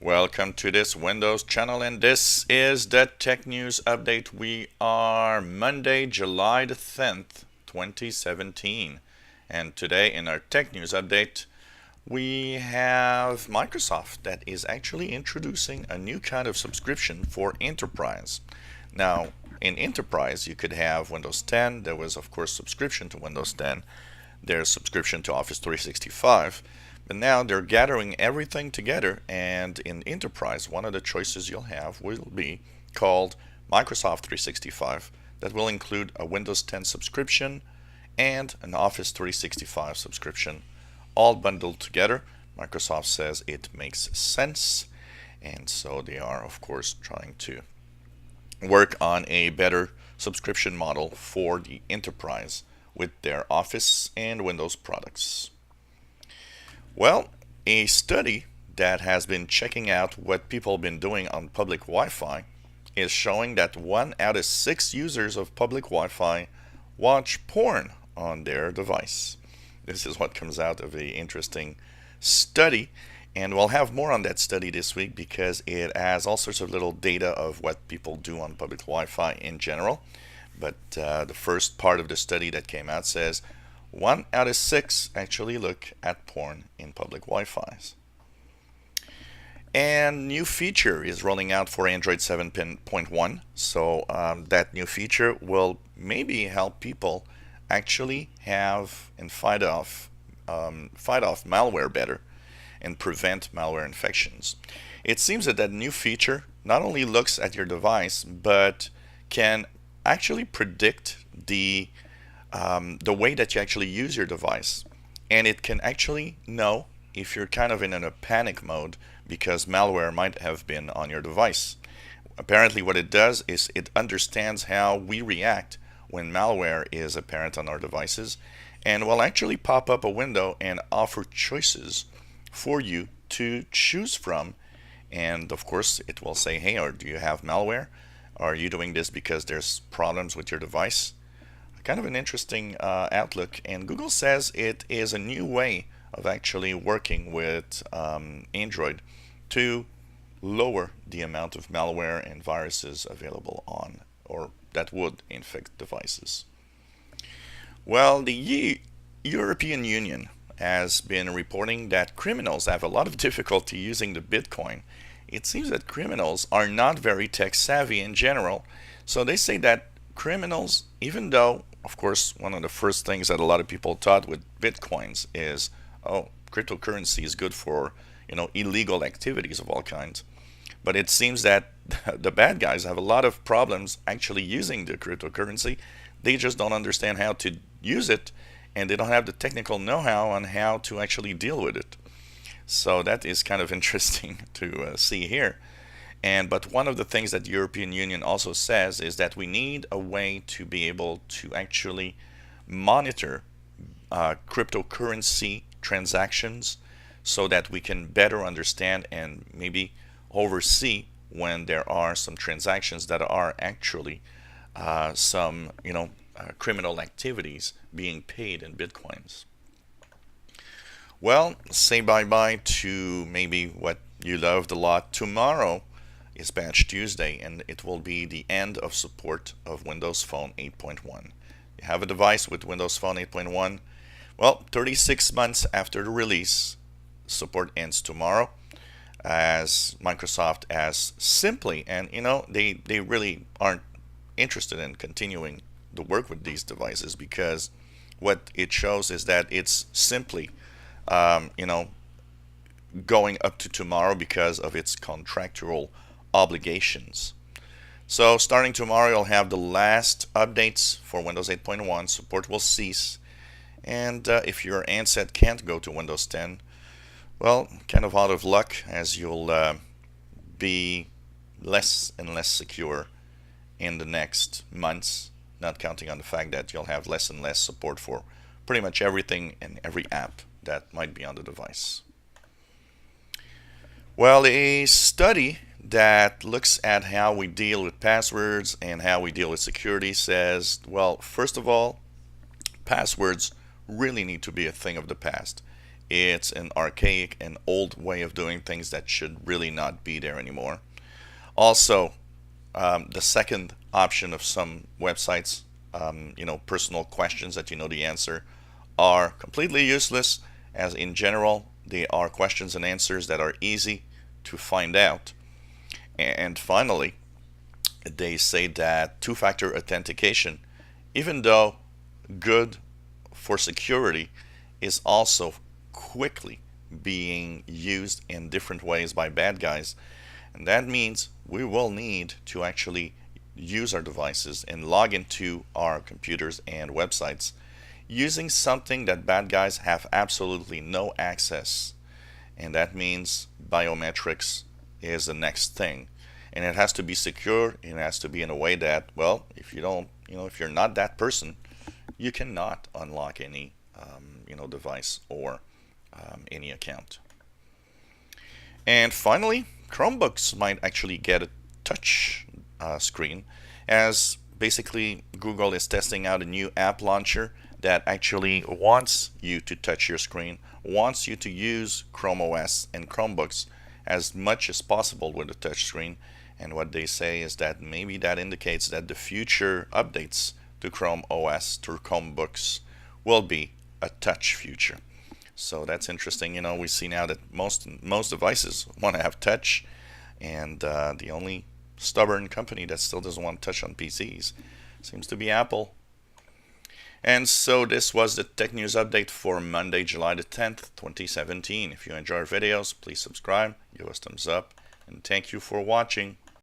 Welcome to this Windows channel, and this is the Tech News Update. We are Monday, July the 10th, 2017. And today in our Tech News Update, we have Microsoft that is actually introducing a new kind of subscription for enterprise. Now, in enterprise, you could have Windows 10. There was, of course, subscription to Windows 10. There's subscription to Office 365. But now they're gathering everything together, and in enterprise, one of the choices you'll have will be called Microsoft 365. That will include a Windows 10 subscription and an Office 365 subscription, all bundled together. Microsoft says it makes sense, and so they are, of course, trying to work on a better subscription model for the enterprise with their Office and Windows products. Well, a study that has been checking out what people have been doing on public Wi-Fi is showing that 1 out of 6 users of public Wi-Fi watch porn on their device. This is what comes out of an interesting study, and we'll have more on that study this week because it has all sorts of little data of what people do on public Wi-Fi in general. But the first part of the study that came out says 1 out of 6 actually look at porn in public Wi-Fi's. And new feature is rolling out for Android 7.1. So that new feature will maybe help people actually have and fight off malware better and prevent malware infections. It seems that that new feature not only looks at your device but can actually predict the way that you actually use your device, and it can actually know if you're kind of in a panic mode because malware might have been on your device. Apparently what it does is it understands how we react when malware is apparent on our devices, and will actually pop up a window and offer choices for you to choose from. And of course it will say, hey, or do you have malware? Are you doing this because there's problems with your device? Kind of an interesting outlook, and Google says it is a new way of actually working with Android to lower the amount of malware and viruses available on or that would infect devices. Well, the European Union has been reporting that criminals have a lot of difficulty using the Bitcoin. It seems that criminals are not very tech savvy in general, so they say that criminals, even though of course one of the first things that a lot of people thought with bitcoins is, oh, cryptocurrency is good for illegal activities of all kinds, but it seems that the bad guys have a lot of problems actually using the cryptocurrency. They just don't understand how to use it, and they don't have the technical know-how on how to actually deal with it. So that is kind of interesting to see here. But one of the things that the European Union also says is that we need a way to be able to actually monitor cryptocurrency transactions so that we can better understand and maybe oversee when there are some transactions that are actually some criminal activities being paid in bitcoins. Well, say bye-bye to maybe what you loved a lot. Tomorrow is Patch Tuesday, and it will be the end of support of Windows Phone 8.1. You have a device with Windows Phone 8.1. Well, 36 months after the release, support ends tomorrow, as Microsoft has simply, and they really aren't interested in continuing the work with these devices, because what it shows is that it's simply going up to tomorrow because of its contractual obligations. So starting tomorrow, you'll have the last updates for Windows 8.1. Support will cease, and if your handset can't go to Windows 10, well, kind of out of luck, as you'll be less and less secure in the next months, not counting on the fact that you'll have less and less support for pretty much everything and every app that might be on the device. Well, a study that looks at how we deal with passwords and how we deal with security says, well, first of all, passwords really need to be a thing of the past. It's an archaic and old way of doing things that should really not be there anymore. Also, the second option of some websites, personal questions that you know the answer, are completely useless, as in general, they are questions and answers that are easy to find out. And finally, they say that two-factor authentication, even though good for security, is also quickly being used in different ways by bad guys. And that means we will need to actually use our devices and log into our computers and websites using something that bad guys have absolutely no access. And that means biometrics is the next thing. And it has to be secure. It has to be in a way that, well, if you don't, if you're not that person, you cannot unlock any, device or any account. And finally, Chromebooks might actually get a touch screen, as basically Google is testing out a new app launcher that actually wants you to touch your screen, wants you to use Chrome OS and Chromebooks as much as possible with a touch screen. And what they say is that maybe that indicates that the future updates to Chrome OS through Chromebooks will be a touch future. So that's interesting. We see now that most devices want to have touch, and the only stubborn company that still doesn't want touch on PCs seems to be Apple. And so this was the Tech News Update for Monday, July the 10th, 2017. If you enjoy our videos, please subscribe, give us thumbs up, and thank you for watching.